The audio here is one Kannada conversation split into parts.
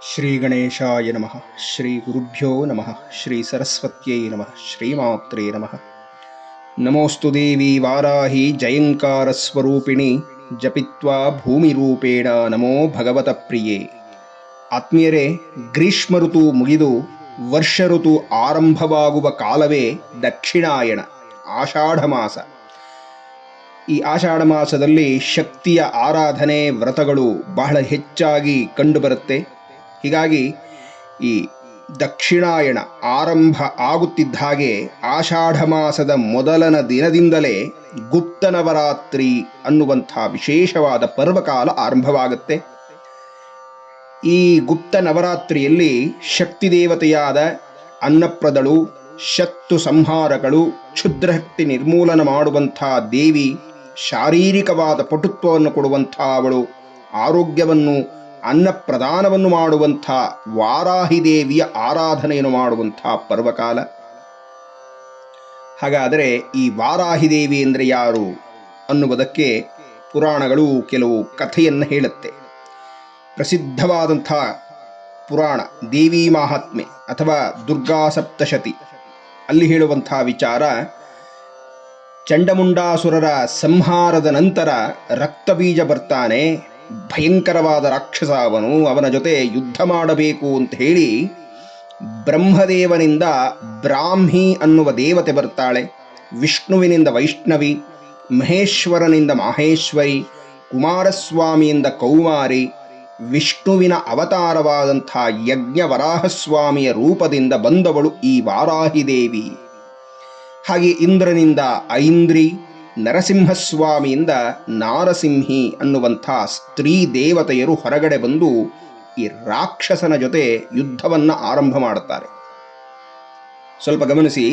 ಶ್ರೀ ಗಣೇಶಾಯ ನಮಃ. ಶ್ರೀ ಗುರುಭ್ಯೋ ನಮಃ. ಶ್ರೀ ಸರಸ್ವತ್ಯೈ ನಮಃ. ಶ್ರೀಮಾತ್ರೇ ನಮಃ. ನಮೋಸ್ತು ದೇವಿ ವಾರಾಹಿ ಜಯಂಕಾರ ಸ್ವರೂಪಿಣಿ ಜಪಿತ್ವಾ ಭೂಮಿರೂಪೇಣ ನಮೋ ಭಗವತ ಪ್ರಿಯೇ. ಆತ್ಮೀಯರೇ, ಗ್ರೀಷ್ಮ ಋತು ಮುಗಿದು ವರ್ಷ ಋತು ಆರಂಭವಾಗುವ ಕಾಲವೇ ದಕ್ಷಿಣಾಯಣ, ಆಷಾಢ ಮಾಸ. ಈ ಆಷಾಢ ಮಾಸದಲ್ಲಿ ಶಕ್ತಿಯ ಆರಾಧನೆ ವ್ರತಗಳು ಬಹಳ ಹೆಚ್ಚಾಗಿ ಕಂಡುಬರುತ್ತೆ. ಹೀಗಾಗಿ ಈ ದಕ್ಷಿಣಾಯಣ ಆರಂಭ ಆಗುತ್ತಿದ್ದ ಹಾಗೆ ಆಷಾಢ ಮಾಸದ ಮೊದಲನ ದಿನದಿಂದಲೇ ಗುಪ್ತ ನವರಾತ್ರಿ ಅನ್ನುವಂಥ ವಿಶೇಷವಾದ ಪರ್ವಕಾಲ ಆರಂಭವಾಗುತ್ತೆ. ಈ ಗುಪ್ತ ನವರಾತ್ರಿಯಲ್ಲಿ ಶಕ್ತಿ ದೇವತೆಯಾದ ಅನ್ನಪ್ರದಳು, ಶತ್ರು ಸಂಹಾರಗಳು, ಕ್ಷುದ್ರಶಕ್ತಿ ನಿರ್ಮೂಲನ ಮಾಡುವಂಥ ದೇವಿ, ಶಾರೀರಿಕವಾದ ಪಟುತ್ವವನ್ನು ಕೊಡುವಂಥ ಅವಳು, ಆರೋಗ್ಯವನ್ನು ಅನ್ನಪ್ರದಾನವನ್ನು ಮಾಡುವಂಥ ವಾರಾಹಿ ದೇವಿಯ ಆರಾಧನೆಯನ್ನು ಮಾಡುವಂಥ ಪರ್ವಕಾಲ. ಹಾಗಾದರೆ ಈ ವಾರಾಹಿ ದೇವಿ ಅಂದರೆ ಯಾರು ಅನ್ನುವುದಕ್ಕೆ ಪುರಾಣಗಳು ಕೆಲವು ಕಥೆಯನ್ನು ಹೇಳುತ್ತೆ. ಪ್ರಸಿದ್ಧವಾದಂಥ ಪುರಾಣ ದೇವಿ ಮಹಾತ್ಮೆ ಅಥವಾ ದುರ್ಗಾ ಸಪ್ತಶತಿ ಅಲ್ಲಿ ಹೇಳುವಂಥ ವಿಚಾರ, ಚಂಡಮುಂಡಾಸುರರ ಸಂಹಾರದ ನಂತರ ರಕ್ತಬೀಜ ಬರ್ತಾನೆ, ಭಯಂಕರವಾದ ರಾಕ್ಷಸ ಅವನು, ಅವನ ಜೊತೆ ಯುದ್ಧ ಮಾಡಬೇಕು ಅಂತ ಹೇಳಿ ಬ್ರಹ್ಮದೇವನಿಂದ ಬ್ರಾಹ್ಮಿ ಅನ್ನುವ ದೇವತೆ ಬರ್ತಾಳೆ, ವಿಷ್ಣುವಿನಿಂದ ವೈಷ್ಣವಿ, ಮಹೇಶ್ವರನಿಂದ ಮಾಹೇಶ್ವರಿ, ಕುಮಾರಸ್ವಾಮಿಯಿಂದ ಕೌಮಾರಿ, ವಿಷ್ಣುವಿನ ಅವತಾರವಾದಂಥ ಯಜ್ಞವರಾಹಸ್ವಾಮಿಯ ರೂಪದಿಂದ ಬಂದವಳು ಈ ವಾರಾಹಿ ದೇವಿ. ಹಾಗೆ ಇಂದ್ರನಿಂದ ಐಂದ್ರಿ, ನರಸಿಂಹಸ್ವಾಮಿಯಿಂದ ನಾರಸಿಂಹಿ ಅನ್ನುವಂಥ ಸ್ತ್ರೀ ದೇವತೆಯರು ಹೊರಗಡೆ ಬಂದು ಈ ರಾಕ್ಷಸನ ಜೊತೆ ಯುದ್ಧವನ್ನು ಆರಂಭ ಮಾಡುತ್ತಾರೆ. ಸ್ವಲ್ಪ ಗಮನಿಸಿ,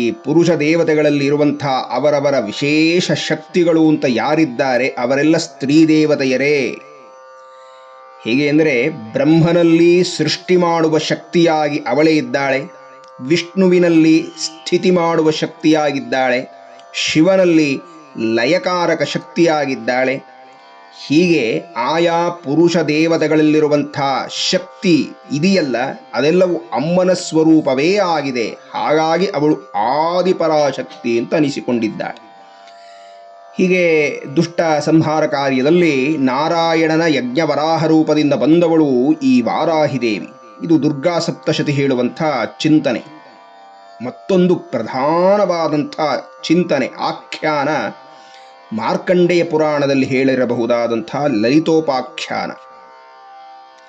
ಈ ಪುರುಷ ದೇವತೆಗಳಲ್ಲಿ ಇರುವಂಥ ಅವರವರ ವಿಶೇಷ ಶಕ್ತಿಗಳು ಅಂತ ಯಾರಿದ್ದಾರೆ ಅವರೆಲ್ಲ ಸ್ತ್ರೀ ದೇವತೆಯರೇ. ಹೇಗೆ ಅಂದರೆ, ಬ್ರಹ್ಮನಲ್ಲಿ ಸೃಷ್ಟಿ ಮಾಡುವ ಶಕ್ತಿಯಾಗಿ ಅವಳೇ ಇದ್ದಾಳೆ, ವಿಷ್ಣುವಿನಲ್ಲಿ ಸ್ಥಿತಿ ಮಾಡುವ ಶಕ್ತಿಯಾಗಿದ್ದಾಳೆ, ಶಿವನಲ್ಲಿ ಲಯಕಾರಕ ಶಕ್ತಿಯಾಗಿದ್ದಾಳೆ. ಹೀಗೆ ಆಯಾ ಪುರುಷ ದೇವತೆಗಳಲ್ಲಿರುವಂಥ ಶಕ್ತಿ ಇದೆಯಲ್ಲ, ಅದೆಲ್ಲವೂ ಅಮ್ಮನ ಸ್ವರೂಪವೇ ಆಗಿದೆ. ಹಾಗಾಗಿ ಅವಳು ಆದಿಪರಾಶಕ್ತಿ ಅಂತ ಅನಿಸಿಕೊಂಡಿದ್ದಾಳೆ. ಹೀಗೆ ದುಷ್ಟ ಸಂಹಾರ ಕಾರ್ಯದಲ್ಲಿ ನಾರಾಯಣನ ಯಜ್ಞವರಾಹ ರೂಪದಿಂದ ಬಂದವಳು ಈ ವಾರಾಹಿ ದೇವಿ. ಇದು ದುರ್ಗಾ ಸಪ್ತಶತಿ ಹೇಳುವಂಥ ಚಿಂತನೆ. ಮತ್ತೊಂದು ಪ್ರಧಾನವಾದಂಥ ಚಿಂತನೆ, ಆಖ್ಯಾನ, ಮಾರ್ಕಂಡೇಯ ಪುರಾಣದಲ್ಲಿ ಹೇಳಿರಬಹುದಾದಂಥ ಲಲಿತೋಪಾಖ್ಯಾನ.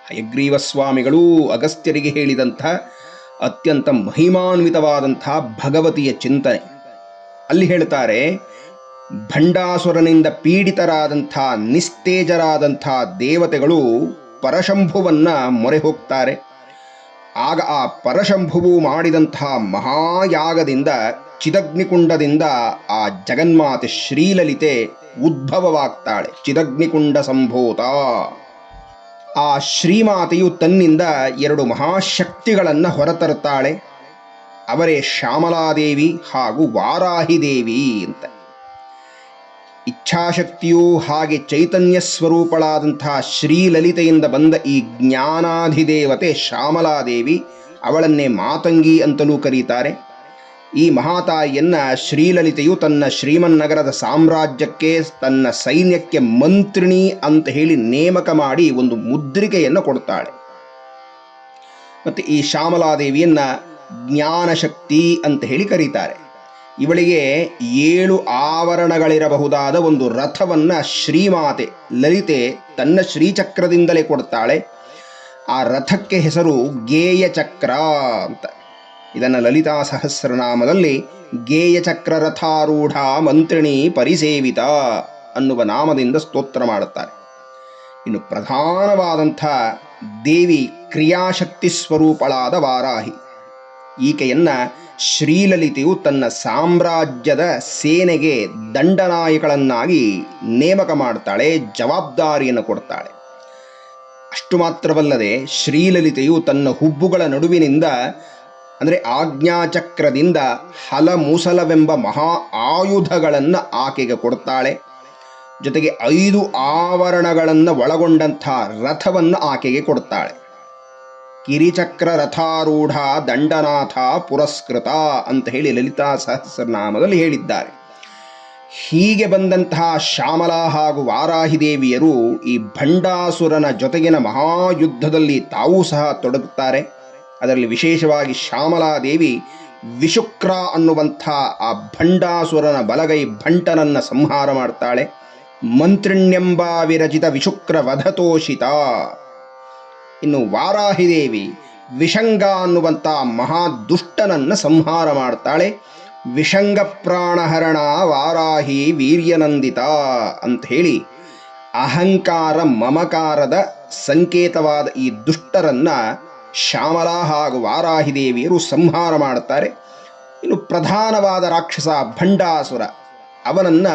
ಹಯಗ್ರೀವ ಸ್ವಾಮಿಗಳು ಅಗಸ್ತ್ಯರಿಗೆ ಹೇಳಿದಂಥ ಅತ್ಯಂತ ಮಹಿಮಾನ್ವಿತವಾದಂಥ ಭಗವತಿಯ ಚಿಂತನೆ. ಅಲ್ಲಿ ಹೇಳ್ತಾರೆ, ಭಂಡಾಸುರನಿಂದ ಪೀಡಿತರಾದಂಥ ನಿಸ್ತೇಜರಾದಂಥ ದೇವತೆಗಳು ಪರಶಂಭುವನ್ನ ಮೊರೆ ಹೋಗ್ತಾರೆ. ಆಗ ಆ ಪರಶಂಭುವು ಮಾಡಿದಂತಹ ಮಹಾಯಾಗದಿಂದ, ಚಿದಗ್ನಿಕುಂಡದಿಂದ ಆ ಜಗನ್ಮಾತೆ ಶ್ರೀಲಲಿತೆ ಉದ್ಭವವಾಗ್ತಾಳೆ. ಚಿದಗ್ನಿಕುಂಡ ಸಂಭೂತ. ಆ ಶ್ರೀಮಾತೆಯು ತನ್ನಿಂದ ಎರಡು ಮಹಾಶಕ್ತಿಗಳನ್ನು ಹೊರತರುತ್ತಾಳೆ. ಅವರೇ ಶ್ಯಾಮಲಾದೇವಿ ಹಾಗೂ ವಾರಾಹಿ ದೇವಿ ಅಂತ. ಇಚ್ಛಾಶಕ್ತಿಯೂ ಹಾಗೆ ಚೈತನ್ಯ ಸ್ವರೂಪಳಾದಂತಹ ಶ್ರೀಲಲಿತೆಯಿಂದ ಬಂದ ಈ ಜ್ಞಾನಾಧಿದೇವತೆ ಶ್ಯಾಮಲಾದೇವಿ, ಅವಳನ್ನೇ ಮಾತಂಗಿ ಅಂತಲೂ ಕರೀತಾರೆ. ಈ ಮಹಾತಾಯಿಯನ್ನ ಶ್ರೀಲಲಿತೆಯು ತನ್ನ ಶ್ರೀಮನ್ನಗರದ ಸಾಮ್ರಾಜ್ಯಕ್ಕೆ, ತನ್ನ ಸೈನ್ಯಕ್ಕೆ ಮಂತ್ರಿಣಿ ಅಂತ ಹೇಳಿ ನೇಮಕ ಮಾಡಿ ಒಂದು ಮುದ್ರಿಕೆಯನ್ನು ಕೊಡ್ತಾಳೆ. ಮತ್ತು ಈ ಶ್ಯಾಮಲಾದೇವಿಯನ್ನ ಜ್ಞಾನಶಕ್ತಿ ಅಂತ ಹೇಳಿ ಕರೀತಾರೆ. ಇವಳಿಗೆ 7 ಆವರಣಗಳಿರಬಹುದಾದ ಒಂದು ರಥವನ್ನು ಶ್ರೀಮಾತೆ ಲಲಿತೆ ತನ್ನ ಶ್ರೀಚಕ್ರದಿಂದಲೇ ಕೊಡ್ತಾಳೆ. ಆ ರಥಕ್ಕೆ ಹೆಸರು ಗೇಯ ಚಕ್ರ ಅಂತ. ಇದನ್ನು ಲಲಿತಾ ಸಹಸ್ರನಾಮದಲ್ಲಿ ಗೇಯ ಚಕ್ರ ರಥಾರೂಢ ಮಂತ್ರಿಣಿ ಪರಿಸೇವಿತ ಅನ್ನುವ ನಾಮದಿಂದ ಸ್ತೋತ್ರ ಮಾಡುತ್ತಾರೆ. ಇನ್ನು ಪ್ರಧಾನವಾದಂಥ ದೇವಿ ಕ್ರಿಯಾಶಕ್ತಿ ಸ್ವರೂಪಳಾದ ವಾರಾಹಿ. ಈಕೆಯನ್ನ ಶ್ರೀಲಲಿತೆಯು ತನ್ನ ಸಾಮ್ರಾಜ್ಯದ ಸೇನೆಗೆ ದಂಡನಾಯಕಳನ್ನಾಗಿ ನೇಮಕ ಮಾಡ್ತಾಳೆ, ಜವಾಬ್ದಾರಿಯನ್ನು ಕೊಡ್ತಾಳೆ. ಅಷ್ಟು ಮಾತ್ರವಲ್ಲದೆ ಶ್ರೀಲಲಿತೆಯು ತನ್ನ ಹುಬ್ಬುಗಳ ನಡುವಿನಿಂದ, ಅಂದರೆ ಆಜ್ಞಾಚಕ್ರದಿಂದ ಹಲಮೂಸಲವೆಂಬ ಮಹಾ ಆಯುಧಗಳನ್ನು ಆಕೆಗೆ ಕೊಡ್ತಾಳೆ. ಜೊತೆಗೆ 5 ಆವರಣಗಳನ್ನು ಒಳಗೊಂಡಂಥ ರಥವನ್ನು ಆಕೆಗೆ ಕೊಡ್ತಾಳೆ. ಕಿರಿಚಕ್ರ ರಥಾರೂಢ ದಂಡನಾಥ ಪುರಸ್ಕೃತ ಅಂತ ಹೇಳಿ ಲಲಿತಾ ಸಹಸ್ರನಾಮದಲ್ಲಿ ಹೇಳಿದ್ದಾರೆ. ಹೀಗೆ ಬಂದಂತಹ ಶ್ಯಾಮಲಾ ಹಾಗೂ ವಾರಾಹಿ ದೇವಿಯರು ಈ ಭಂಡಾಸುರನ ಜೊತೆಗಿನ ಮಹಾಯುದ್ಧದಲ್ಲಿ ತಾವೂ ಸಹ ತೊಡಗುತ್ತಾರೆ. ಅದರಲ್ಲಿ ವಿಶೇಷವಾಗಿ ಶ್ಯಾಮಲಾದೇವಿ ವಿಶುಕ್ರ ಅನ್ನುವಂಥ ಆ ಭಂಡಾಸುರನ ಬಲಗೈ ಭಂಟನನ್ನ ಸಂಹಾರ ಮಾಡ್ತಾಳೆ. ಮಂತ್ರಿಣ್ಯಂಬ ವಿರಚಿತ ವಿಶುಕ್ರ ವಧತೋಷಿತ. ಇನ್ನು ವಾರಾಹಿದೇವಿ ವಿಷಂಗ ಅನ್ನುವಂಥ ಮಹಾದುಷ್ಟನನ್ನ ಸಂಹಾರ ಮಾಡ್ತಾಳೆ. ವಿಷಂಗ ಪ್ರಾಣಹರಣ ವಾರಾಹಿ ವೀರ್ಯನಂದಿತ ಅಂತ ಹೇಳಿ ಅಹಂಕಾರ ಮಮಕಾರದ ಸಂಕೇತವಾದ ಈ ದುಷ್ಟರನ್ನ ಶ್ಯಾಮಲಾ ಹಾಗೂ ವಾರಾಹಿ ದೇವಿಯರು ಸಂಹಾರ ಮಾಡುತ್ತಾರೆ. ಇನ್ನು ಪ್ರಧಾನವಾದ ರಾಕ್ಷಸ ಭಂಡಾಸುರ, ಅವನನ್ನ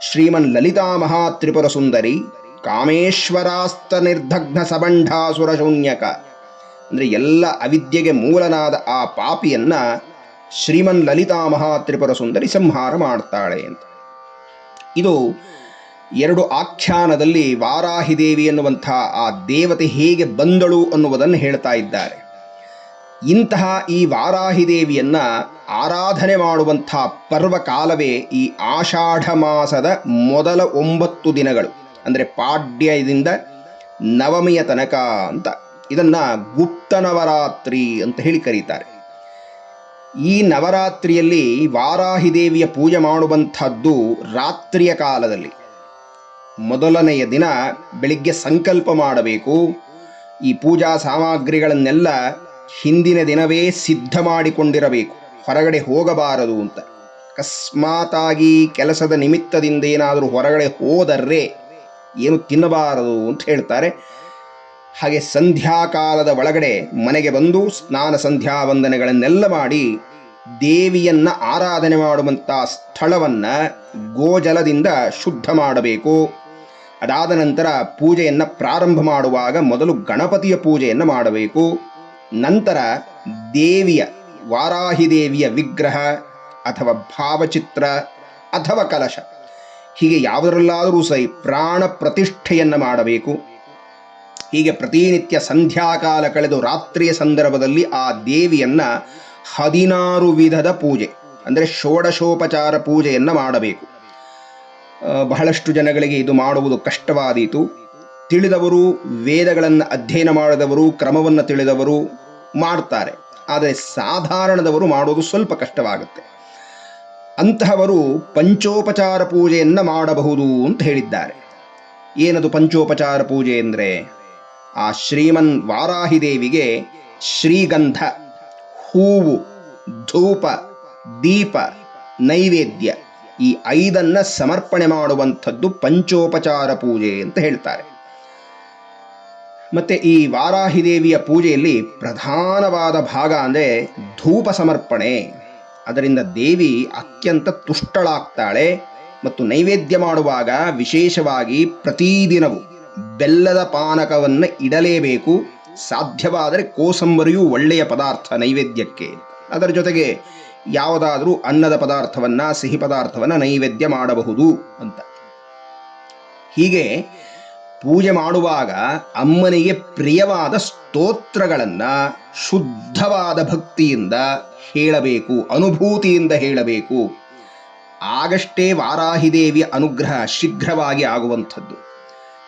ಶ್ರೀಮನ್ ಲಲಿತಾ ಮಹಾತ್ರಿಪುರ ಸುಂದರಿ ಕಾಮೇಶ್ವರಾಸ್ತ ನಿರ್ದಗ್ನ ಸಬಂಢಾಸುರ ಶೂನ್ಯಕ ಅಂದರೆ ಎಲ್ಲ ಅವಿದ್ಯೆಗೆ ಮೂಲನಾದ ಆ ಪಾಪಿಯನ್ನ ಶ್ರೀಮನ್ ಲಲಿತಾ ಮಹಾತ್ರಿಪುರ ಸುಂದರಿ ಸಂಹಾರ ಮಾಡ್ತಾಳೆ ಅಂತ. ಇದು ಎರಡು ಆಖ್ಯಾನದಲ್ಲಿ ವಾರಾಹಿ ದೇವಿ ಎನ್ನುವಂಥ ಆ ದೇವತೆ ಹೇಗೆ ಬಂದಳು ಅನ್ನುವುದನ್ನು ಹೇಳ್ತಾ ಇದ್ದಾರೆ. ಇಂತಹ ಈ ವಾರಾಹಿ ದೇವಿಯನ್ನ ಆರಾಧನೆ ಮಾಡುವಂಥ ಪರ್ವಕಾಲವೇ ಈ ಆಷಾಢ ಮಾಸದ ಮೊದಲ 9 ದಿನಗಳು, ಅಂದರೆ ಪಾಡ್ಯದಿಂದ ನವಮಿಯ ತನಕ ಅಂತ. ಇದನ್ನ ಗುಪ್ತ ನವರಾತ್ರಿ ಅಂತ ಹೇಳಿ ಕರೀತಾರೆ. ಈ ನವರಾತ್ರಿಯಲ್ಲಿ ವಾರಾಹಿ ದೇವಿಯ ಪೂಜೆ ಮಾಡುವಂಥದ್ದು ರಾತ್ರಿಯ ಕಾಲದಲ್ಲಿ. ಮೊದಲನೆಯ ದಿನ ಬೆಳಿಗ್ಗೆ ಸಂಕಲ್ಪ ಮಾಡಬೇಕು. ಈ ಪೂಜಾ ಸಾಮಗ್ರಿಗಳನ್ನೆಲ್ಲ ಹಿಂದಿನ ದಿನವೇ ಸಿದ್ಧ ಮಾಡಿಕೊಂಡಿರಬೇಕು, ಹೊರಗಡೆ ಹೋಗಬಾರದು ಅಂತ. ಅಕಸ್ಮಾತಾಗಿ ಕೆಲಸದ ನಿಮಿತ್ತದಿಂದ ಏನಾದರೂ ಹೊರಗಡೆ ಹೋದರೆ ಏನು ತಿನ್ನಬಾರದು ಅಂತ ಹೇಳ್ತಾರೆ. ಹಾಗೆ ಸಂಧ್ಯಾಕಾಲದ ಒಳಗಡೆ ಮನೆಗೆ ಬಂದು ಸ್ನಾನ ಸಂಧ್ಯಾ ವಂದನೆಗಳನ್ನೆಲ್ಲ ಮಾಡಿ ದೇವಿಯನ್ನ ಆರಾಧನೆ ಮಾಡುವಂಥ ಸ್ಥಳವನ್ನ ಗೋಜಲದಿಂದ ಶುದ್ಧ ಮಾಡಬೇಕು. ಅದಾದ ನಂತರ ಪೂಜೆಯನ್ನು ಪ್ರಾರಂಭ ಮಾಡುವಾಗ ಮೊದಲು ಗಣಪತಿಯ ಪೂಜೆಯನ್ನು ಮಾಡಬೇಕು. ನಂತರ ದೇವಿಯ ವಾರಾಹಿ ದೇವಿಯ ವಿಗ್ರಹ ಅಥವಾ ಭಾವಚಿತ್ರ ಅಥವಾ ಕಲಶ, ಹೀಗೆ ಯಾವುದರಲ್ಲಾದರೂ ಸರಿ ಪ್ರಾಣ ಪ್ರತಿಷ್ಠೆಯನ್ನು ಮಾಡಬೇಕು. ಹೀಗೆ ಪ್ರತಿನಿತ್ಯ ಸಂಧ್ಯಾಕಾಲ ಕಳೆದು ರಾತ್ರಿಯ ಸಂದರ್ಭದಲ್ಲಿ ಆ ದೇವಿಯನ್ನ 16 ವಿಧದ ಪೂಜೆ ಅಂದರೆ ಷೋಡಶೋಪಚಾರ ಪೂಜೆಯನ್ನು ಮಾಡಬೇಕು. ಬಹಳಷ್ಟು ಜನಗಳಿಗೆ ಇದು ಮಾಡುವುದು ಕಷ್ಟವಾದೀತು. ತಿಳಿದವರು, ವೇದಗಳನ್ನು ಅಧ್ಯಯನ ಮಾಡಿದವರು, ಕ್ರಮವನ್ನು ತಿಳಿದವರು ಮಾಡ್ತಾರೆ. ಆದರೆ ಸಾಧಾರಣದವರು ಮಾಡೋದು ಸ್ವಲ್ಪ ಕಷ್ಟವಾಗುತ್ತೆ. ಅಂತಹವರು ಪಂಚೋಪಚಾರ ಪೂಜೆಯನ್ನು ಮಾಡಬಹುದು ಅಂತ ಹೇಳಿದ್ದಾರೆ. ಏನದು ಪಂಚೋಪಚಾರ ಪೂಜೆ ಅಂದರೆ, ಆ ಶ್ರೀಮನ್ ವಾರಾಹಿ ದೇವಿಗೆ ಶ್ರೀಗಂಧ, ಹೂವು, ಧೂಪ, ದೀಪ, ನೈವೇದ್ಯ ಈ 5 ಸಮರ್ಪಣೆ ಮಾಡುವಂಥದ್ದು ಪಂಚೋಪಚಾರ ಪೂಜೆ ಅಂತ ಹೇಳ್ತಾರೆ. ಮತ್ತೆ ಈ ವಾರಾಹಿ ದೇವಿಯ ಪೂಜೆಯಲ್ಲಿ ಪ್ರಧಾನವಾದ ಭಾಗ ಅಂದರೆ ಧೂಪ ಸಮರ್ಪಣೆ. ಅದರಿಂದ ದೇವಿ ಅತ್ಯಂತ ತುಷ್ಟಳಾಗ್ತಾಳೆ. ಮತ್ತು ನೈವೇದ್ಯ ಮಾಡುವಾಗ ವಿಶೇಷವಾಗಿ ಪ್ರತಿದಿನವೂ ಬೆಲ್ಲದ ಪಾನಕವನ್ನು ಇಡಲೇಬೇಕು. ಸಾಧ್ಯವಾದರೆ ಕೋಸಂಬರಿಯೂ ಒಳ್ಳೆಯ ಪದಾರ್ಥ ನೈವೇದ್ಯಕ್ಕೆ. ಅದರ ಜೊತೆಗೆ ಯಾವುದಾದರೂ ಅನ್ನದ ಪದಾರ್ಥವನ್ನು, ಸಿಹಿ ಪದಾರ್ಥವನ್ನು ನೈವೇದ್ಯ ಮಾಡಬಹುದು ಅಂತ. ಹೀಗೆ ಪೂಜೆ ಮಾಡುವಾಗ ಅಮ್ಮನಿಗೆ ಪ್ರಿಯವಾದ ಸ್ತೋತ್ರಗಳನ್ನು ಶುದ್ಧವಾದ ಭಕ್ತಿಯಿಂದ ಹೇಳಬೇಕು, ಅನುಭೂತಿಯಿಂದ ಹೇಳಬೇಕು. ಆಗಷ್ಟೇ ವಾರಾಹಿ ದೇವಿಯ ಅನುಗ್ರಹ ಶೀಘ್ರವಾಗಿ ಆಗುವಂಥದ್ದು.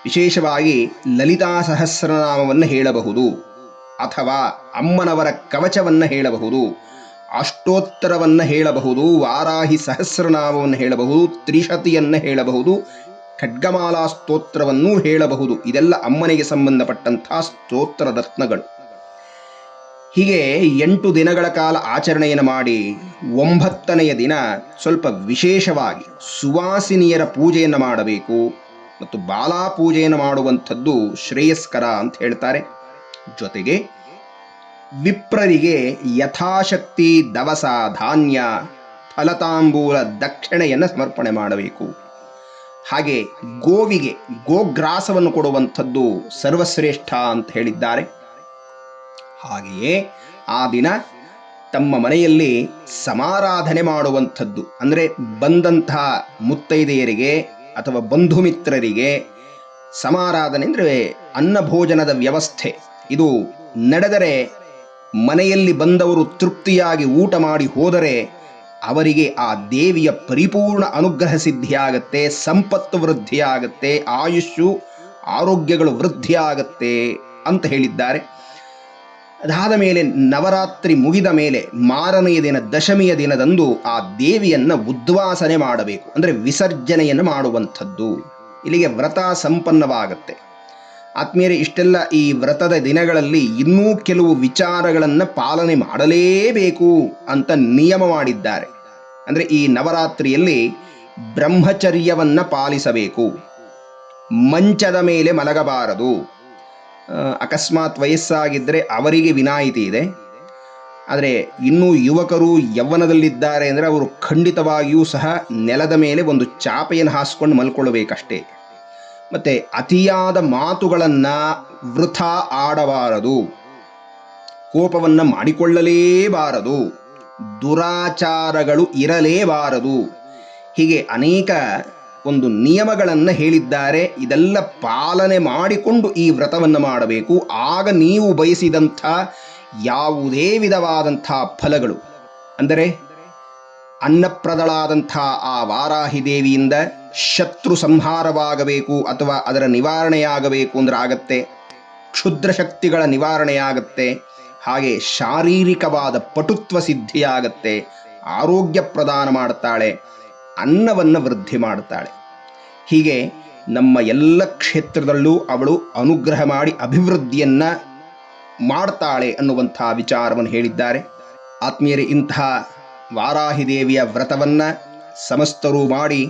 ವಿಶೇಷವಾಗಿ ಲಲಿತಾ ಸಹಸ್ರನಾಮವನ್ನು ಹೇಳಬಹುದು, ಅಥವಾ ಅಮ್ಮನವರ ಕವಚವನ್ನು ಹೇಳಬಹುದು, ಅಷ್ಟೋತ್ತರವನ್ನು ಹೇಳಬಹುದು, ವಾರಾಹಿ ಸಹಸ್ರನಾಮವನ್ನು ಹೇಳಬಹುದು, ತ್ರಿಶತಿಯನ್ನು ಹೇಳಬಹುದು, ಖಡ್ಗಮಾಲಾ ಸ್ತೋತ್ರವನ್ನೂ ಹೇಳಬಹುದು. ಇದೆಲ್ಲ ಅಮ್ಮನಿಗೆ ಸಂಬಂಧಪಟ್ಟಂಥ ಸ್ತೋತ್ರ ರತ್ನಗಳು. ಹೀಗೆ 8 ದಿನಗಳ ಕಾಲ ಆಚರಣೆಯನ್ನು ಮಾಡಿ 9ನೆಯ ದಿನ ಸ್ವಲ್ಪ ವಿಶೇಷವಾಗಿ ಸುವಾಸಿನಿಯರ ಪೂಜೆಯನ್ನು ಮಾಡಬೇಕು. ಮತ್ತು ಬಾಲಾ ಪೂಜೆಯನ್ನು ಮಾಡುವಂಥದ್ದು ಶ್ರೇಯಸ್ಕರ ಅಂತ ಹೇಳ್ತಾರೆ. ಜೊತೆಗೆ ವಿಪ್ರರಿಗೆ ಯಥಾಶಕ್ತಿ ದವಸ, ಧಾನ್ಯ, ಫಲತಾಂಬೂಲ ದಕ್ಷಿಣೆಯನ್ನು ಸಮರ್ಪಣೆ ಮಾಡಬೇಕು. ಹಾಗೆ ಗೋವಿಗೆ ಗೋಗ್ರಾಸವನ್ನು ಕೊಡುವಂಥದ್ದು ಸರ್ವಶ್ರೇಷ್ಠ ಅಂತ ಹೇಳಿದ್ದಾರೆ. ಹಾಗೆಯೇ ಆ ದಿನ ತಮ್ಮ ಮನೆಯಲ್ಲಿ ಸಮಾರಾಧನೆ ಮಾಡುವಂಥದ್ದು, ಅಂದರೆ ಬಂದಂತಹ ಮುತ್ತೈದೆಯರಿಗೆ ಅಥವಾ ಬಂಧು ಮಿತ್ರರಿಗೆ ಸಮಾರಾಧನೆ ಅಂದರೆ ಅನ್ನ ಭೋಜನದ ವ್ಯವಸ್ಥೆ, ಇದು ನಡೆದರೆ, ಮನೆಯಲ್ಲಿ ಬಂದವರು ತೃಪ್ತಿಯಾಗಿ ಊಟ ಮಾಡಿ ಹೋದರೆ ಅವರಿಗೆ ಆ ದೇವಿಯ ಪರಿಪೂರ್ಣ ಅನುಗ್ರಹ ಸಿದ್ಧಿಯಾಗತ್ತೆ, ಸಂಪತ್ತು ವೃದ್ಧಿಯಾಗತ್ತೆ, ಆಯುಷ್ಯು ಆರೋಗ್ಯಗಳು ವೃದ್ಧಿಯಾಗತ್ತೆ ಅಂತ ಹೇಳಿದ್ದಾರೆ. ಅದಾದ ಮೇಲೆ ನವರಾತ್ರಿ ಮುಗಿದ ಮೇಲೆ ಮಾರನೆಯ ದಿನ, ದಶಮಿಯ ದಿನದಂದು ಆ ದೇವಿಯನ್ನು ಉದ್ವಾಸನೆ ಮಾಡಬೇಕು, ಅಂದರೆ ವಿಸರ್ಜನೆಯನ್ನು ಮಾಡುವಂಥದ್ದು. ಇಲ್ಲಿಗೆ ವ್ರತ ಸಂಪನ್ನವಾಗತ್ತೆ. ಆತ್ಮೀಯರೇ, ಇಷ್ಟೆಲ್ಲ ಈ ವ್ರತದ ದಿನಗಳಲ್ಲಿ ಇನ್ನೂ ಕೆಲವು ವಿಚಾರಗಳನ್ನು ಪಾಲನೆ ಮಾಡಲೇಬೇಕು ಅಂತ ನಿಯಮ ಮಾಡಿದ್ದಾರೆ. ಅಂದರೆ ಈ ನವರಾತ್ರಿಯಲ್ಲಿ ಬ್ರಹ್ಮಚರ್ಯವನ್ನು ಪಾಲಿಸಬೇಕು, ಮಂಚದ ಮೇಲೆ ಮಲಗಬಾರದು. ಅಕಸ್ಮಾತ್ ವಯಸ್ಸಾಗಿದ್ದರೆ ಅವರಿಗೆ ವಿನಾಯಿತಿ ಇದೆ. ಆದರೆ ಇನ್ನೂ ಯುವಕರು ಯೌವನದಲ್ಲಿದ್ದಾರೆ ಅಂದರೆ ಅವರು ಖಂಡಿತವಾಗಿಯೂ ಸಹ ನೆಲದ ಮೇಲೆ ಒಂದು ಚಾಪೆಯನ್ನು ಹಾಸ್ಕೊಂಡು ಮಲ್ಕೊಳ್ಬೇಕಷ್ಟೇ. ಮತ್ತು ಅತಿಯಾದ ಮಾತುಗಳನ್ನು ವೃಥಾ ಆಡಬಾರದು, ಕೋಪವನ್ನು ಮಾಡಿಕೊಳ್ಳಲೇಬಾರದು, ದುರಾಚಾರಗಳು ಇರಲೇಬಾರದು. ಹೀಗೆ ಅನೇಕ ಒಂದು ನಿಯಮಗಳನ್ನು ಹೇಳಿದ್ದಾರೆ. ಇದೆಲ್ಲ ಪಾಲನೆ ಮಾಡಿಕೊಂಡು ಈ ವ್ರತವನ್ನು ಮಾಡಬೇಕು. ಆಗ ನೀವು ಬಯಸಿದಂಥ ಯಾವುದೇ ವಿಧವಾದಂಥ ಫಲಗಳು, ಅಂದರೆ ಅನ್ನಪ್ರದಳಾದಂಥ ಆ ವಾರಾಹಿ ದೇವಿಯಿಂದ ಶತ್ರು ಸಂಹಾರವಾಗಬೇಕು ಅಥವಾ ಅದರ ನಿವಾರಣೆಯಾಗಬೇಕು ಅಂದರೆ ಆಗತ್ತೆ. ಕ್ಷುದ್ರ ಶಕ್ತಿಗಳ ನಿವಾರಣೆಯಾಗತ್ತೆ. ಹಾಗೆ ಶಾರೀರಿಕವಾದ ಪಟುತ್ವ ಸಿದ್ಧಿಯಾಗತ್ತೆ. ಆರೋಗ್ಯ ಪ್ರದಾನ ಮಾಡ್ತಾಳೆ, ಅನ್ನವನ್ನು ವೃದ್ಧಿ ಮಾಡ್ತಾಳೆ. ಹೀಗೆ ನಮ್ಮ ಎಲ್ಲ ಕ್ಷೇತ್ರದಲ್ಲೂ ಅವಳು ಅನುಗ್ರಹ ಮಾಡಿ ಅಭಿವೃದ್ಧಿಯನ್ನು ಮಾಡ್ತಾಳೆ ಅನ್ನುವಂಥ ವಿಚಾರವನ್ನು ಹೇಳಿದ್ದಾರೆ. ಆತ್ಮೀಯರೇ, ಇಂತಹ ವಾರಾಹಿ ದೇವಿಯ ವ್ರತವನ್ನು ಸಮಸ್ತರೂ ಮಾಡಿ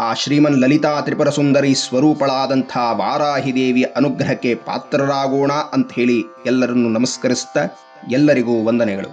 ಆ ಶ್ರೀಮನ್ ಲಲಿತಾ ತ್ರಿಪುರ ಸುಂದರಿ ಸ್ವರೂಪಳಾದಂಥ ವಾರಾಹಿ ದೇವಿಯ ಅನುಗ್ರಹಕ್ಕೆ ಪಾತ್ರರಾಗೋಣ ಅಂತ ಹೇಳಿ ಎಲ್ಲರನ್ನು ನಮಸ್ಕರಿಸ್ತಾ ಎಲ್ಲರಿಗೂ ವಂದನೆಗಳು.